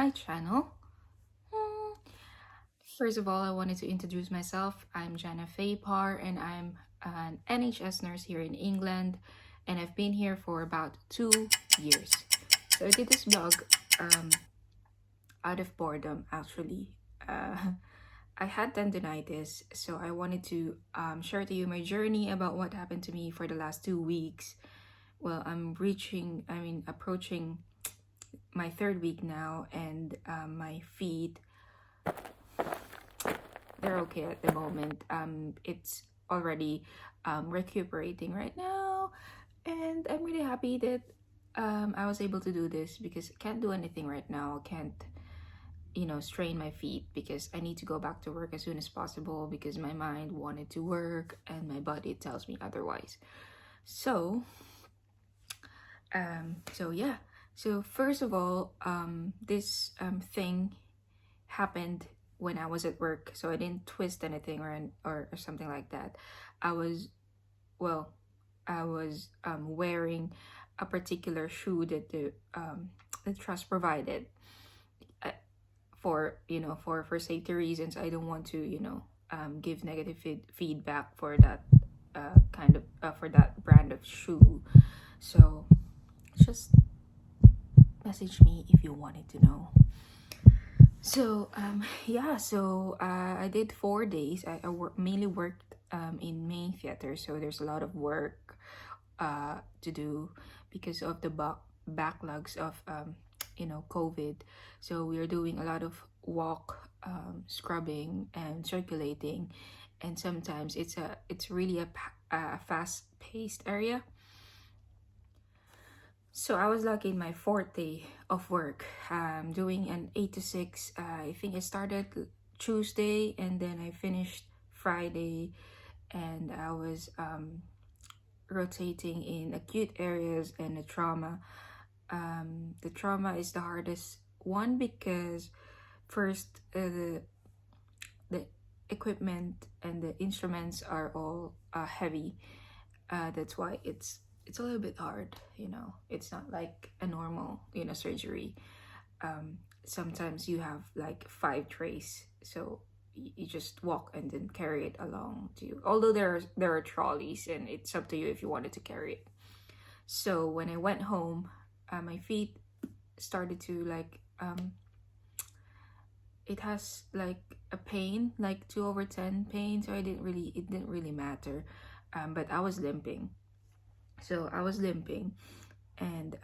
my channel. Hmm, First of all, I wanted to introduce myself. I'm Jana Faypar and I'm an NHS nurse here in England, and I've been here for about 2 years. So I did this blog um, out of boredom actually. Uh, I had tendonitis, so I wanted to share to you my journey about what happened to me for the last 2 weeks. Well, approaching my third week now, and my feet, they're okay at the moment. It's already recuperating right now, and I'm really happy that I was able to do this because I can't do anything right now. I can't, strain my feet because I need to go back to work as soon as possible because my mind wanted to work and my body tells me otherwise. So, so yeah. So first of all, this thing happened when I was at work, so I didn't twist anything or something like that. I was well, I was wearing a particular shoe that the trust provided uh, for safety reasons. I don't want to give negative feedback for that for that brand of shoe. So just message me if you wanted to know. So yeah, so I did 4 days. Mainly worked in main theater, so there's a lot of work to do because of the backlogs of COVID. So we are doing a lot of walk, scrubbing, and circulating, and sometimes it's really a fast paced area. So I was lucky in my fourth day of work, doing an 8 to 6. I think I started Tuesday and then I finished Friday, and I was rotating in acute areas and the trauma. The trauma is the hardest one because first, the equipment and the instruments are all heavy. That's why it's a little bit hard. It's not like a normal surgery. Sometimes you have like 5 trays, so you just walk and then carry it along to you, although there are trolleys and it's up to you if you wanted to carry it. So when I went home, my feet started to like it has like a pain, like 2/10 pain, so it didn't really matter. But I was limping, and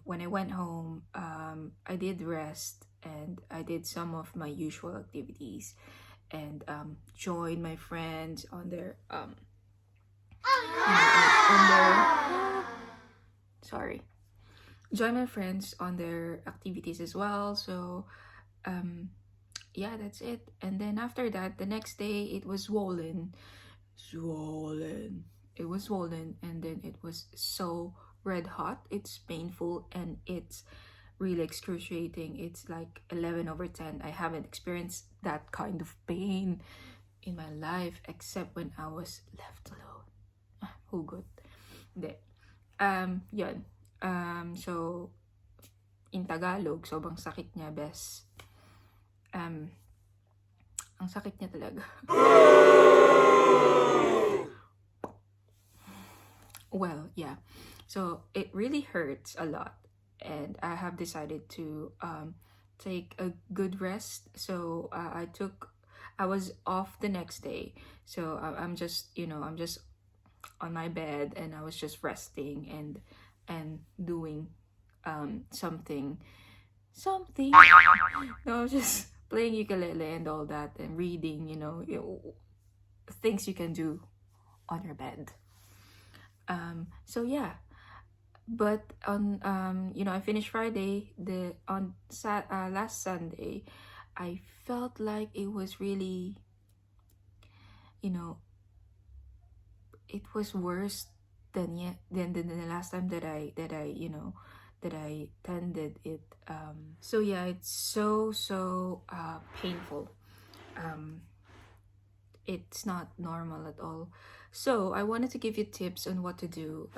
when I went home, I did rest and I did some of my usual activities, and joined my friends on their on their sorry join my friends on their activities as well. So yeah, that's it. And then after that, the next day, it was swollen it was swollen, and then it was so red hot. It's painful and it's really excruciating. It's like 11/10. I haven't experienced that kind of pain in my life except when I was left alone. Hugot. Hindi. Yun. So, in Tagalog, sobrang sakit niya, bes. Ang sakit niya talaga. Well, yeah. So, it really hurts a lot. And I have decided to take a good rest. So, I was off the next day. So, I'm just, I'm just on my bed and I was just resting and doing something. No, just playing ukulele and all that, and reading, things you can do on your bed. So yeah, but on I finished Friday. Last Sunday, I felt like it was really, you know, it was worse than the last time that I tended it. So yeah, it's so painful. It's not normal at all. So I wanted to give you tips on what to do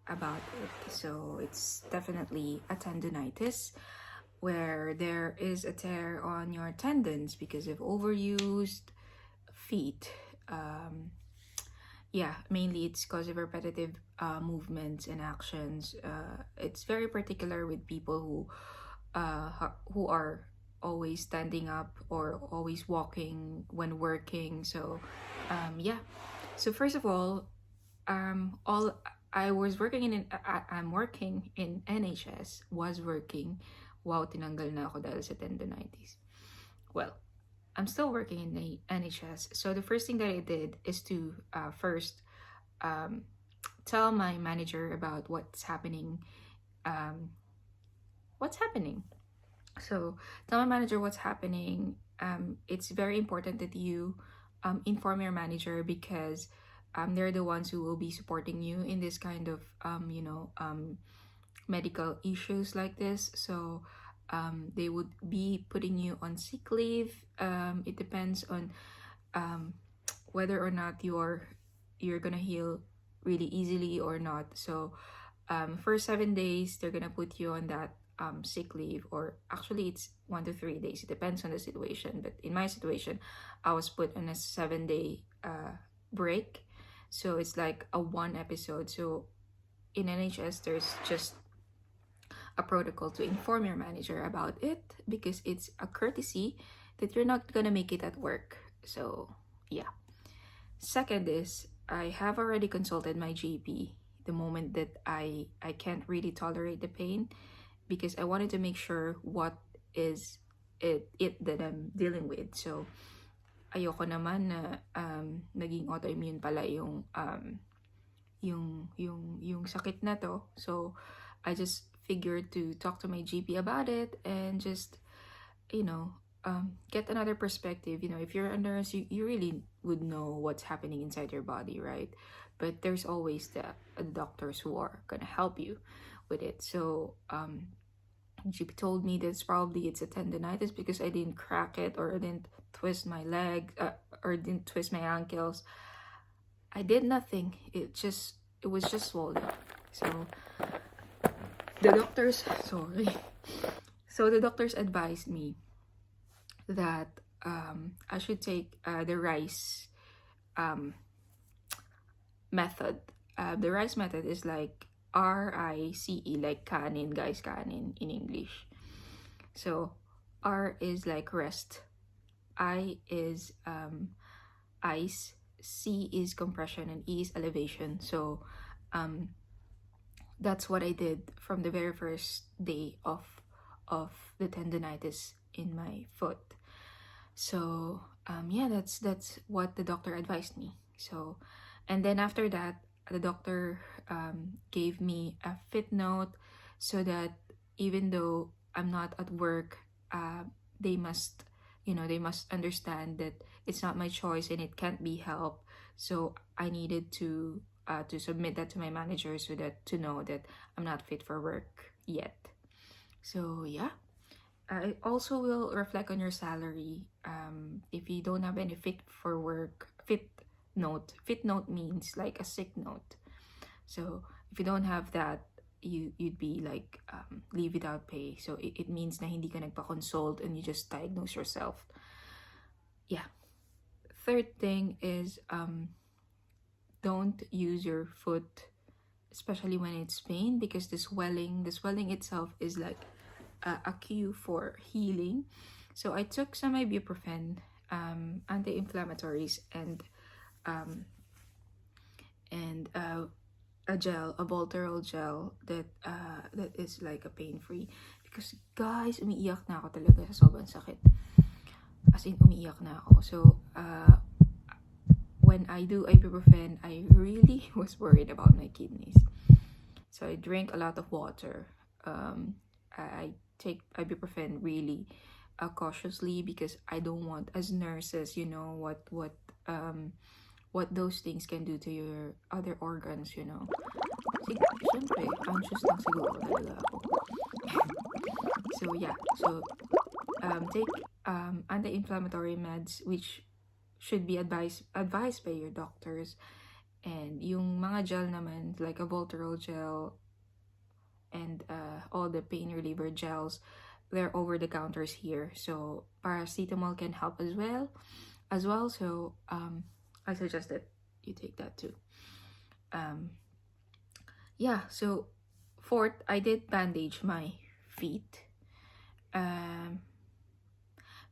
about it. So it's definitely a tendonitis. where there is a tear on your tendons because of overused feet. Yeah, mainly it's because of repetitive movements and actions. It's very particular with people who are always standing up or always walking when working. So, yeah. So first of all I was working I'm working in NHS. Was working. Wow, tinanggal na ako dahil sa tendonitis. Well, I'm still working in the NHS. So the first thing that I did is to first um, tell my manager about what's happening. Um, what's happening? So tell my manager what's happening. It's very important that you inform your manager because they're the ones who will be supporting you in this kind of medical issues like this. So they would be putting you on sick leave. It depends on um, whether or not you're gonna heal really easily or not. So for 7 days they're gonna put you on that sick leave, or actually it's 1 to 3 days. It depends on the situation. But in my situation, I was put on a 7 day break. So it's like a one episode. So in NHS, there's just a protocol to inform your manager about it because it's a courtesy that you're not gonna make it at work. So yeah. Second is I have already consulted my GP the moment that I can't really tolerate the pain, because I wanted to make sure what is it that I'm dealing with. So ayoko naman na naging autoimmune pala yung sakit na to. So I just figured to talk to my GP about it and just you know get another perspective. If you're a nurse, you really would know what's happening inside your body, right? But there's always the doctors who are gonna help you with it. So GP told me that it's a tendonitis because I didn't crack it, or I didn't twist my leg, or didn't twist my ankles. I did nothing. It was just swollen. So the doctors sorry so the doctors advised me that I should take the rice method. The rice method is like RICE, like kanin, guys, kanin in English. So R is like rest, I is ice, C is compression, and E is elevation. So that's what I did from the very first day of the tendonitis in my foot. So yeah, that's what the doctor advised me. So, and then after that, the doctor gave me a fit note, so that even though I'm not at work, they must understand that it's not my choice and it can't be helped. So I needed to submit that to my manager, so that to know that I'm not fit for work yet. So yeah. It also will reflect on your salary. If you don't have any fit for work, fit note means like a sick note. So if you don't have that, you'd be like leave without pay. So it means na hindi ka nagpa-consult and you just diagnose yourself. Yeah. Third thing is don't use your foot, especially when it's pain, because the swelling itself is like a cue for healing. So I took some ibuprofen, anti-inflammatories, and a gel, a Voltarol gel that is like a pain-free. Because guys, umiiyak na ako talaga sa sobrang sakit. As in, umiiyak na ako. So when I do ibuprofen, I really was worried about my kidneys. So I drink a lot of water. I take ibuprofen really cautiously, because I don't want, as nurses, what those things can do to your other organs. Siyempre, anxious lang siguro talaga ako. So yeah, so take anti-inflammatory meds, which should be advised by your doctors. And yung mga gel naman, like a Voltarol gel and all the pain reliever gels, they're over the counters here, so paracetamol can help as well. So I suggest that you take that too. Yeah, so fourth, I did bandage my feet. um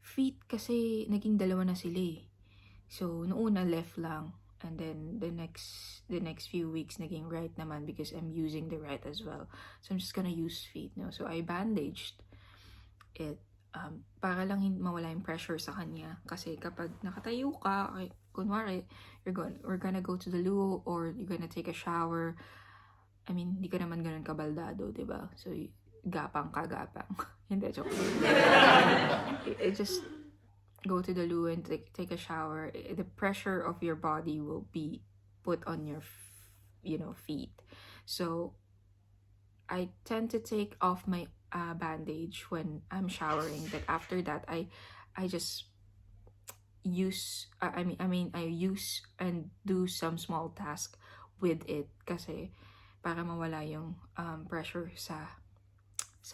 Feet kasi naging dalawa na sila eh. So noong una left lang, and then the next few weeks naging right naman because I'm using the right as well. So I'm just gonna use feet, no? So I bandaged it para lang mawala yung pressure sa kanya. Kasi kapag nakatayo ka, kunwari, we're gonna go to the loo or you're gonna take a shower. I mean, hindi ka naman ganun kabaldado, diba? So, gapang. Hindi, joke. It just go to the loo and take a shower. The pressure of your body will be put on your, feet. So, I tend to take off my bandage when I'm showering. But after that, I just use. I use and do some small task with it kasi para mawala yung pressure sa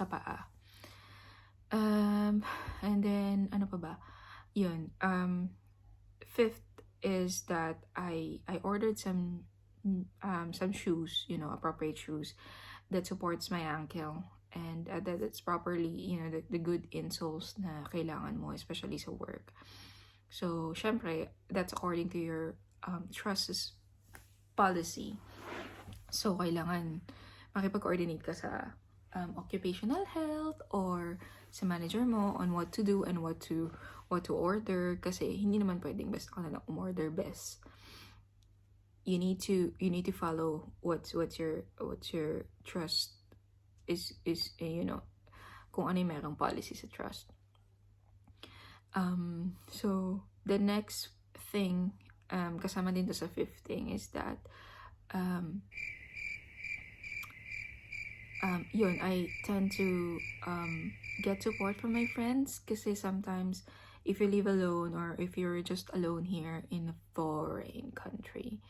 paa. And then ano pa ba? Yun. Fifth is that I ordered some shoes, appropriate shoes that supports my ankle, and that it's properly, the good insoles na kailangan mo, especially sa work. So, syempre, that's according to your trust's policy. So, kailangan makipag-coordinate ka sa occupational health or sa manager mo on what to do and what to order, kasi hindi naman pwedeng best ka na lang umorder best. You need to follow what's your trust is kung ano yung merong policy sa trust. So the next thing kasama din to sa fifth thing is that I tend to get support from my friends kasi sometimes if you live alone or if you're just alone here in a foreign country,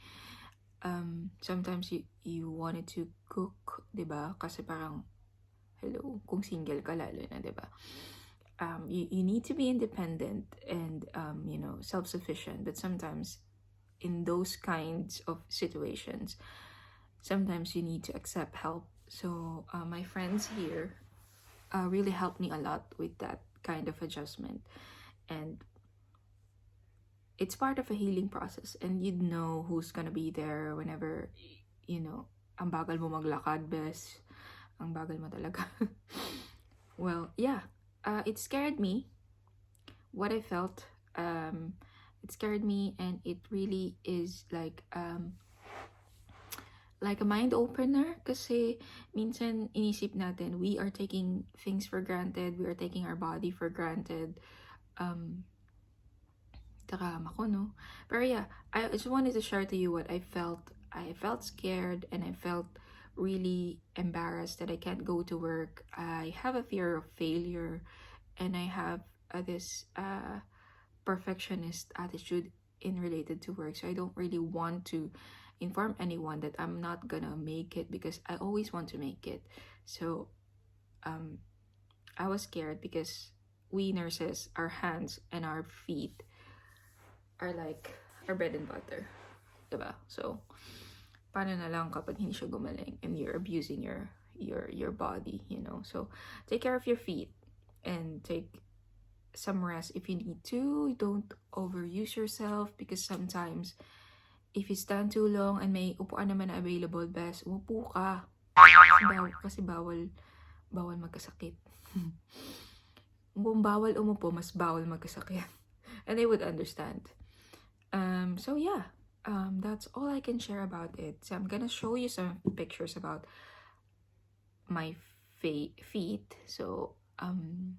sometimes you wanted to cook, diba? Kasi parang, hello, kung single ka lalo na, diba? You need to be independent and self-sufficient, but sometimes in those kinds of situations, sometimes you need to accept help. So my friends here really helped me a lot with that kind of adjustment, and it's part of a healing process, and you'd know who's gonna be there whenever, ang bagal mo maglakad, bes. Ang bagal mo talaga. Well, yeah. It scared me. What I felt, it scared me, and it really is like a mind opener. Kasi minsan inisip natin, we are taking things for granted. We are taking our body for granted. Takama ko, no? Pero yeah, I just wanted to share to you what I felt. I felt scared, and I felt really embarrassed that I can't go to work. I have a fear of failure, and I have this perfectionist attitude in related to work. So I don't really want to inform anyone that I'm not gonna make it because I always want to make it. So I was scared because we nurses, our hands and our feet are like our bread and butter, diba? So paano na lang kapag hindi siya gumaling and you're abusing your body, So take care of your feet and take some rest if you need to. Don't overuse yourself because sometimes if you stand too long and may upuan naman na available, best umupo ka. Kasi bawal magkasakit. Kung bawal umupo, mas bawal magkasakit. And they would understand. So yeah. That's all I can share about it. So I'm gonna show you some pictures about my feet. So I'm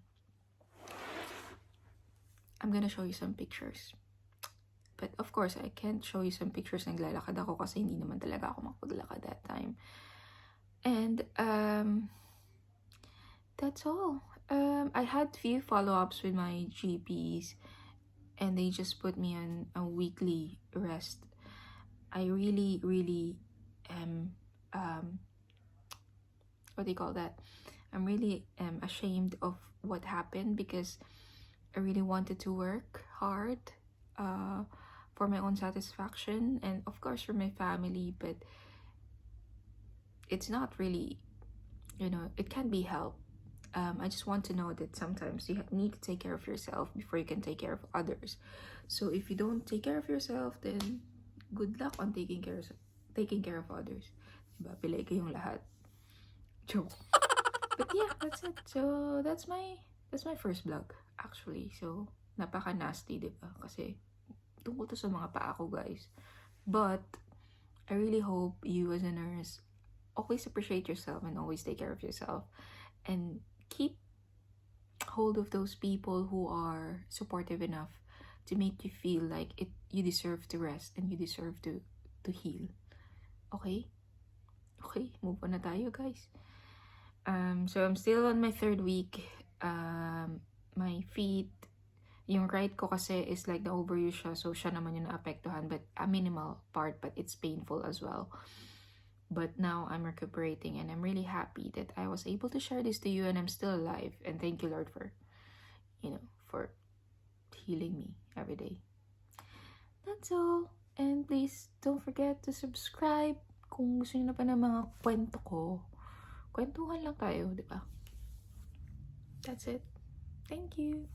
gonna show you some pictures. But of course, I can't show you some pictures naglalakad ako kasi hindi naman talaga ako makapaglakad that time. And that's all. I had few follow-ups with my GPs, and they just put me on a weekly rest. I really am what do you call that? I'm really ashamed of what happened because I really wanted to work hard uh, for my own satisfaction and of course for my family, but it's not really, it can be helped. I just want to know that sometimes you need to take care of yourself before you can take care of others. So if you don't take care of yourself, then good luck on taking care of others. Diba? Pilay kayong lahat. Joke. But yeah, that's it. So that's my first vlog actually. So napaka nasty, diba? Kasi tungkol to sa mga paa ko, guys. But I really hope you as a nurse always appreciate yourself and always take care of yourself and keep hold of those people who are supportive enough to make you feel like you deserve to rest and you deserve to heal. Okay? Okay, move on na tayo, guys. So I'm still on my third week. My feet, yung right ko kasi is like the overuse siya, so siya naman yung naapektuhan, but a minimal part, but it's painful as well. But now I'm recuperating and I'm really happy that I was able to share this to you and I'm still alive. And thank you, Lord, for healing me every day. That's all. And please don't forget to subscribe. Kung gusto niyo na pa ng mga kwento ko, kwentuhan lang tayo, di ba? That's it. Thank you.